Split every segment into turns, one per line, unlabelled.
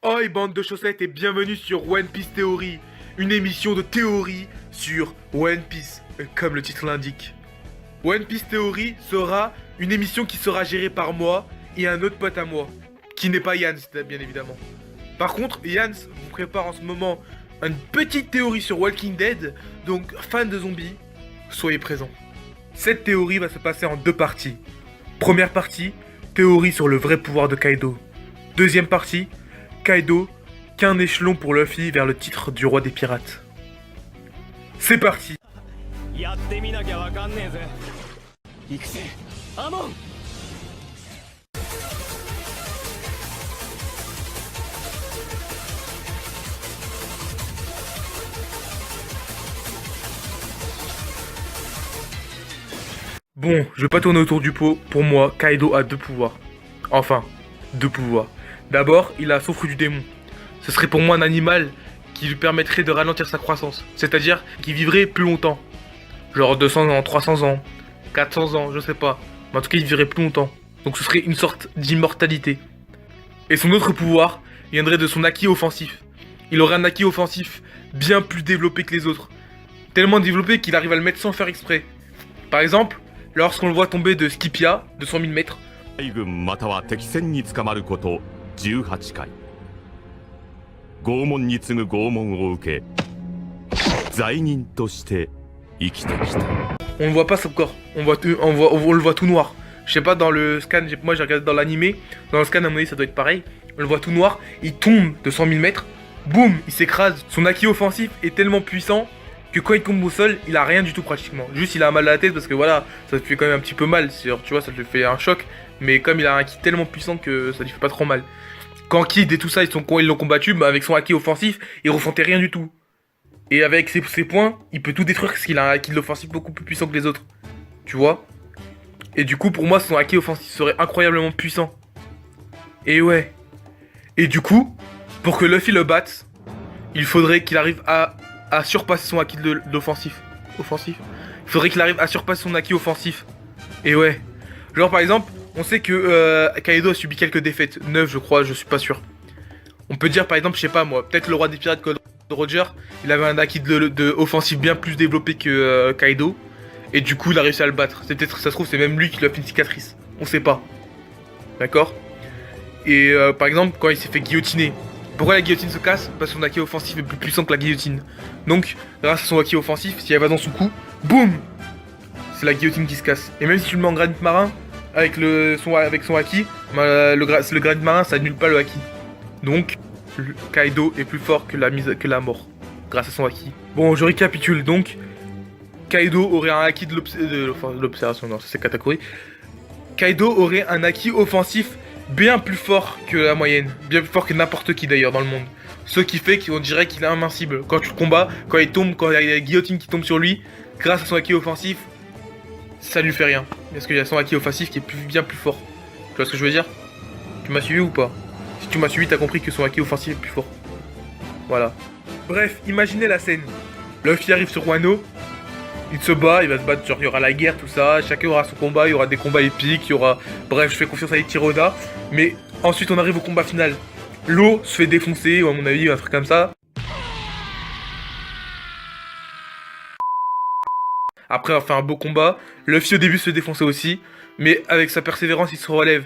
Oi bande de chaussettes et bienvenue sur One Piece Theory, une émission de théorie sur One Piece, comme le titre l'indique. One Piece Theory sera une émission qui sera gérée par moi et un autre pote à moi, qui n'est pas Yans bien évidemment. Par contre, Yans vous prépare en ce moment une petite théorie sur Walking Dead, donc fans de zombies, soyez présents. Cette théorie va se passer en deux parties. Première partie, théorie sur le vrai pouvoir de Kaido. Deuxième partie, Kaido, qu'un échelon pour Luffy vers le titre du roi des pirates. C'est parti. Bon, je vais pas tourner autour du pot. Pour moi, Kaido a deux pouvoirs. Enfin, deux pouvoirs. D'abord, il a son fruit du démon. Ce serait pour moi un animal qui lui permettrait de ralentir sa croissance. C'est-à-dire qu'il vivrait plus longtemps. Genre 200 ans, 300 ans, 400 ans, je sais pas. Mais en tout cas, il vivrait plus longtemps. Donc ce serait une sorte d'immortalité. Et son autre pouvoir viendrait de son acquis offensif. Il aurait un acquis offensif bien plus développé que les autres. Tellement développé qu'il arrive à le mettre sans faire exprès. Par exemple, lorsqu'on le voit tomber de Skipia, de 100 000 mètres,
海軍または敵戦に捕まること18回拷問に次ぐ拷問を受け罪人として生きてきた
on ne voit pas son corps, on le voit tout noir. Je sais pas, dans le scan, moi j'ai regardé dans l'animé, dans le scan à mon avis ça doit être pareil. On le voit tout noir, il tombe de 100 000 mètres, boum, il s'écrase. Son acquis offensif est tellement puissant que quand il tombe au sol, il a rien du tout pratiquement. Juste il a mal à la tête parce que voilà, ça te fait quand même un petit peu mal, tu vois, ça te fait un choc. Mais comme il a un acquis tellement puissant que ça lui fait pas trop mal. Quand Kid et tout ça, ils l'ont combattu, bah avec son acquis offensif, il ressentait rien du tout. Et avec ses points, il peut tout détruire parce qu'il a un acquis de l'offensif beaucoup plus puissant que les autres. Tu vois? Et du coup, pour moi, son acquis offensif serait incroyablement puissant. Et ouais. Et du coup, pour que Luffy le batte, il faudrait qu'il arrive à surpasser son acquis de l'offensif. Offensif? Il faudrait qu'il arrive à surpasser son acquis offensif. Et ouais. Genre par exemple, on sait que Kaido a subi quelques défaites. 9 je crois, je suis pas sûr. On peut dire par exemple, je sais pas moi, peut-être le roi des pirates Gold Roger, il avait un acquis de offensif bien plus développé que Kaido. Et du coup il a réussi à le battre. C'est peut-être, ça se trouve, c'est même lui qui lui a fait une cicatrice. On sait pas. D'accord? Et par exemple, quand il s'est fait guillotiner. Pourquoi la guillotine se casse? Parce que son acquis offensif est plus puissant que la guillotine. Donc, grâce à son acquis offensif, si elle va dans son cou, boum! C'est la guillotine qui se casse. Et même si tu le mets en granit marin, avec son acquis, le granit marin ça annule pas le acquis. Donc, Kaido est plus fort que la mort, grâce à son acquis. Bon, je récapitule donc. Kaido aurait un acquis de l'observation, non, ça c'est Katakuri. Kaido aurait un acquis offensif bien plus fort que la moyenne, bien plus fort que n'importe qui d'ailleurs dans le monde. Ce qui fait qu'on dirait qu'il est invincible. Quand tu le combats, quand il tombe, quand il y a la guillotine qui tombe sur lui, grâce à son acquis offensif, ça lui fait rien. Parce qu'il y a son acquis offensif qui est bien plus fort. Tu vois ce que je veux dire? Tu m'as suivi ou pas? Si tu m'as suivi, t'as compris que son acquis offensif est plus fort. Voilà. Bref, imaginez la scène. Luffy arrive sur Wano, il se bat, il va se battre, genre il y aura la guerre, tout ça, chacun aura son combat, il y aura des combats épiques, il y aura... Bref, je fais confiance à Ichiroda, mais ensuite on arrive au combat final. L'eau se fait défoncer, ou à mon avis, un truc comme ça. Après avoir fait un beau combat, Luffy au début se fait défoncer aussi, mais avec sa persévérance il se relève.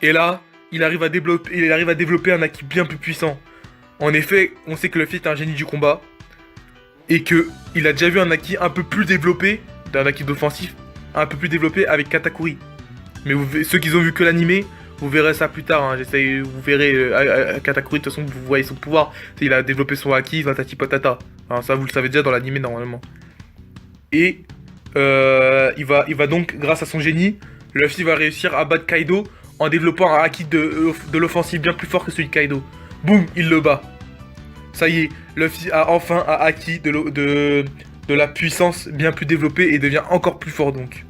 Et là, il arrive à développer un acquis bien plus puissant. En effet, on sait que Luffy est un génie du combat, et que il a déjà vu un acquis un peu plus développé, d'un acquis d'offensif, un peu plus développé avec Katakuri. Mais ceux qui ont vu que l'animé, vous verrez ça plus tard, hein. Vous verrez Katakuri, de toute façon vous voyez son pouvoir, il a développé son acquis, patati patata. Hein, ça vous le savez déjà dans l'animé normalement. Et il va donc, grâce à son génie, Luffy va réussir à battre Kaido en développant un acquis de l'offensive bien plus fort que celui de Kaido. Boum, il le bat. Ça y est, Luffy a enfin acquis de la puissance bien plus développée et devient encore plus fort donc.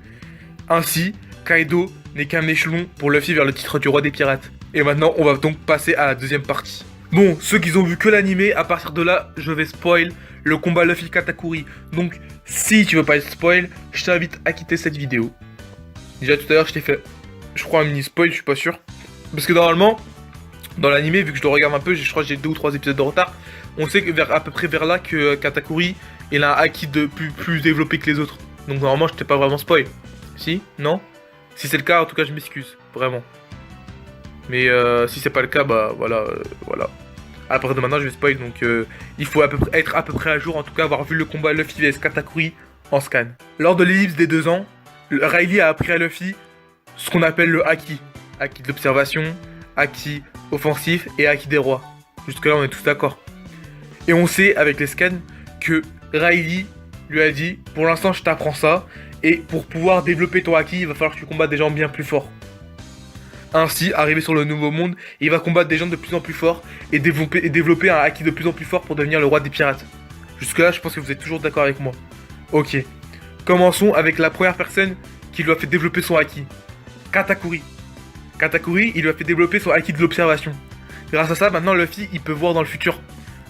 Ainsi, Kaido n'est qu'un échelon pour Luffy vers le titre du roi des pirates. Et maintenant, on va donc passer à la deuxième partie. Bon, ceux qui ont vu que l'animé, à partir de là, je vais spoil le combat Luffy Katakuri. Donc, si tu veux pas être spoil, je t'invite à quitter cette vidéo. Déjà tout à l'heure, je t'ai fait, je crois, un mini spoil, je suis pas sûr. Parce que normalement, dans l'animé, vu que je le regarde un peu, je crois que j'ai 2 ou 3 épisodes de retard, on sait que à peu près vers là que Katakuri, il a un haki de plus développé que les autres. Donc normalement, je t'ai pas vraiment spoil. Si? Non? Si c'est le cas, en tout cas, je m'excuse, vraiment. Mais si c'est pas le cas, bah voilà, voilà. À partir de maintenant, je vais spoil, donc il faut être à peu près à jour, en tout cas avoir vu le combat Luffy vs Katakuri en scan. Lors de l'ellipse des 2 ans, Riley a appris à Luffy ce qu'on appelle le haki. Haki de l'observation, haki offensif et haki des rois. Jusque là, on est tous d'accord. Et on sait, avec les scans, que Riley lui a dit, pour l'instant, je t'apprends ça, et pour pouvoir développer ton haki, il va falloir que tu combattes des gens bien plus forts. Ainsi, arrivé sur le nouveau monde, il va combattre des gens de plus en plus forts et développer un haki de plus en plus fort pour devenir le roi des pirates. Jusque là, je pense que vous êtes toujours d'accord avec moi. Ok. Commençons avec la première personne qui lui a fait développer son haki. Katakuri. Katakuri, il lui a fait développer son haki de l'observation. Grâce à ça, maintenant Luffy, il peut voir dans le futur.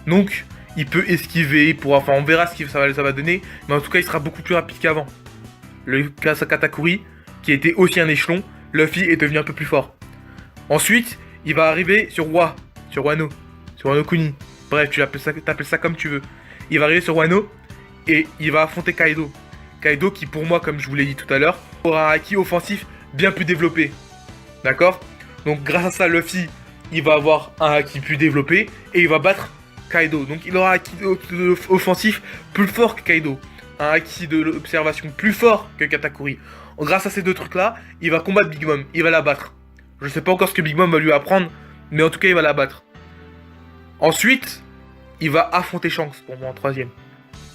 Donc, il peut esquiver, enfin on verra ce que ça va donner, mais en tout cas, il sera beaucoup plus rapide qu'avant. Grâce à Katakuri, qui était aussi un échelon, Luffy est devenu un peu plus fort. Ensuite, il va arriver sur Wano Kuni. Bref, t'appelles ça comme tu veux. Il va arriver sur Wano et il va affronter Kaido. Kaido qui, pour moi, comme je vous l'ai dit tout à l'heure, aura un haki offensif bien plus développé. D'accord? Donc grâce à ça, Luffy, il va avoir un haki plus développé et il va battre Kaido. Donc il aura un haki offensif plus fort que Kaido. Un haki de l'observation plus fort que Katakuri. Grâce à ces 2 trucs là, il va combattre Big Mom, il va la battre. Je sais pas encore ce que Big Mom va lui apprendre, mais en tout cas il va la battre. Ensuite, il va affronter Shanks pour moi en 3ème.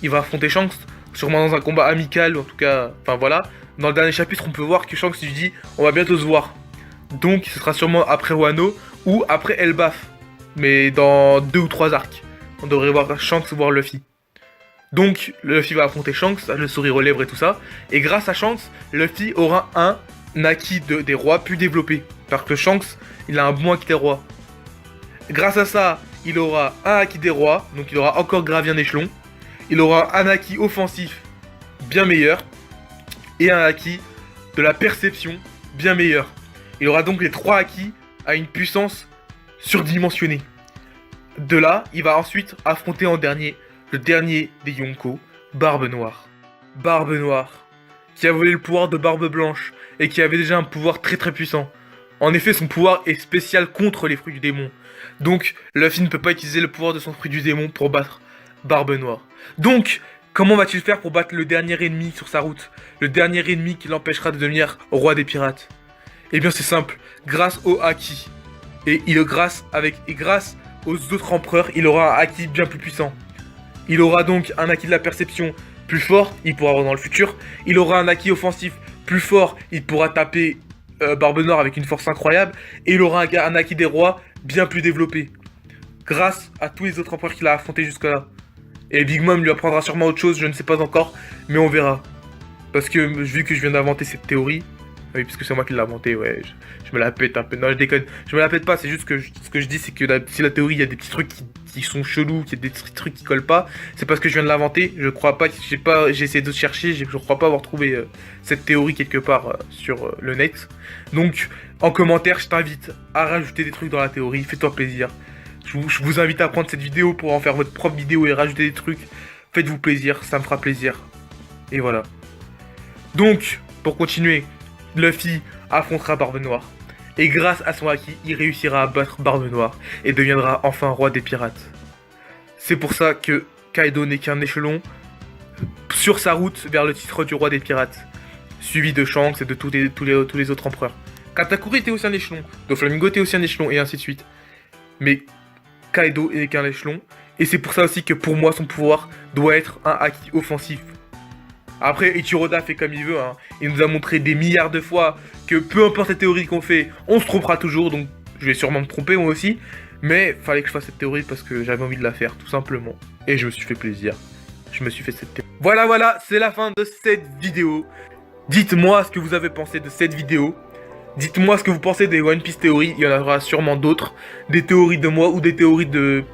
Il va affronter Shanks, sûrement dans un combat amical, en tout cas, enfin voilà. Dans le dernier chapitre, on peut voir que Shanks lui dit on va bientôt se voir. Donc ce sera sûrement après Wano ou après Elbaf. Mais dans 2 ou 3 arcs, on devrait voir Shanks voir Luffy. Donc, Luffy va affronter Shanks, le sourire aux lèvres et tout ça. Et grâce à Shanks, Luffy aura un haki des rois plus développé. Parce que Shanks, il a un bon haki des rois. Grâce à ça, il aura un haki des rois. Donc il aura encore gravi un échelon. Il aura un haki offensif bien meilleur. Et un haki de la perception bien meilleur. Il aura donc les 3 hakis à une puissance surdimensionnée. De là, il va ensuite affronter en dernier le dernier des Yonko, Barbe Noire. Barbe Noire, qui a volé le pouvoir de Barbe Blanche et qui avait déjà un pouvoir très très puissant. En effet, son pouvoir est spécial contre les fruits du démon. Donc, Luffy ne peut pas utiliser le pouvoir de son fruit du démon pour battre Barbe Noire. Donc, comment va-t-il faire pour battre le dernier ennemi sur sa route? Le dernier ennemi qui l'empêchera de devenir roi des pirates? Eh bien, c'est simple, grâce au haki. Et grâce aux autres empereurs, il aura un haki bien plus puissant. Il aura donc un haki de la perception plus fort, il pourra avoir dans le futur. Il aura un haki offensif plus fort, il pourra taper Barbe Noire avec une force incroyable. Et il aura un haki des rois bien plus développé. Grâce à tous les autres empereurs qu'il a affrontés jusque-là. Et Big Mom lui apprendra sûrement autre chose, je ne sais pas encore, mais on verra. Parce que vu que je viens d'inventer cette théorie, oui, parce que c'est moi qui l'ai inventé, ouais, je me la pète un peu. Non, je déconne, je me la pète pas, c'est juste que ce que je dis, c'est que si la théorie, il y a des petits trucs qui sont chelous, qu'il y a des petits trucs qui collent pas, c'est parce que je viens de l'inventer, je crois pas, j'ai essayé de chercher, je crois pas avoir trouvé cette théorie quelque part sur le net. Donc, en commentaire, je t'invite à rajouter des trucs dans la théorie, fais-toi plaisir. Je vous invite à prendre cette vidéo pour en faire votre propre vidéo et rajouter des trucs. Faites-vous plaisir, ça me fera plaisir. Et voilà. Donc, pour continuer, Luffy affrontera Barbe Noire. Et grâce à son haki, il réussira à battre Barbe Noire et deviendra enfin roi des pirates. C'est pour ça que Kaido n'est qu'un échelon sur sa route vers le titre du roi des pirates, suivi de Shanks et de tous les autres empereurs. Katakuri était aussi un échelon, Doflamingo était aussi un échelon, et ainsi de suite. Mais Kaido n'est qu'un échelon, et c'est pour ça aussi que pour moi son pouvoir doit être un haki offensif. Après, Ichiroda fait comme il veut, hein. Il nous a montré des milliards de fois que peu importe les théories qu'on fait, on se trompera toujours, donc je vais sûrement me tromper moi aussi. Mais fallait que je fasse cette théorie parce que j'avais envie de la faire, tout simplement. Et je me suis fait plaisir. Je me suis fait cette théorie. Voilà, c'est la fin de cette vidéo. Dites-moi ce que vous avez pensé de cette vidéo. Dites-moi ce que vous pensez des One Piece théories, il y en aura sûrement d'autres. Des théories de moi ou des théories de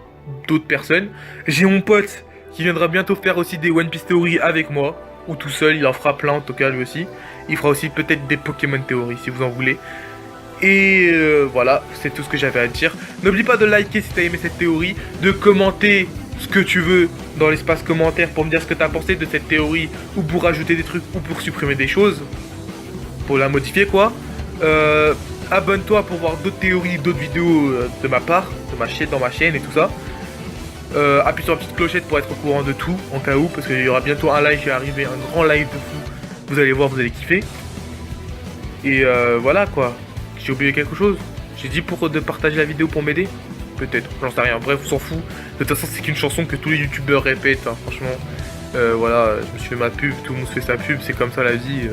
d'autres personnes. J'ai mon pote qui viendra bientôt faire aussi des One Piece théories avec moi. Ou tout seul, il en fera plein en tout cas lui aussi. Il fera aussi peut-être des Pokémon théories si vous en voulez. Et voilà, c'est tout ce que j'avais à dire. N'oublie pas de liker si t'as aimé cette théorie, de commenter ce que tu veux dans l'espace commentaire pour me dire ce que t'as pensé de cette théorie, ou pour rajouter des trucs, ou pour supprimer des choses, pour la modifier quoi. Abonne-toi pour voir d'autres théories, d'autres vidéos de ma part, dans ma chaîne et tout ça. Appuie sur la petite clochette pour être au courant de tout, en cas où, parce qu'il y aura bientôt un live qui va arriver, un grand live de fou. Vous allez voir, vous allez kiffer. Et voilà quoi. J'ai oublié quelque chose. J'ai dit de partager la vidéo pour m'aider. Peut-être, j'en sais rien. Bref, on s'en fout. De toute façon, c'est qu'une chanson que tous les youtubeurs répètent. Hein, franchement, voilà, je me suis fait ma pub, tout le monde se fait sa pub, c'est comme ça la vie.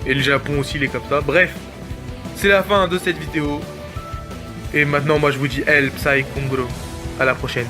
Et le Japon aussi, il est comme ça. Bref, c'est la fin de cette vidéo. Et maintenant, moi, je vous dis El Psy Kongro. À la prochaine.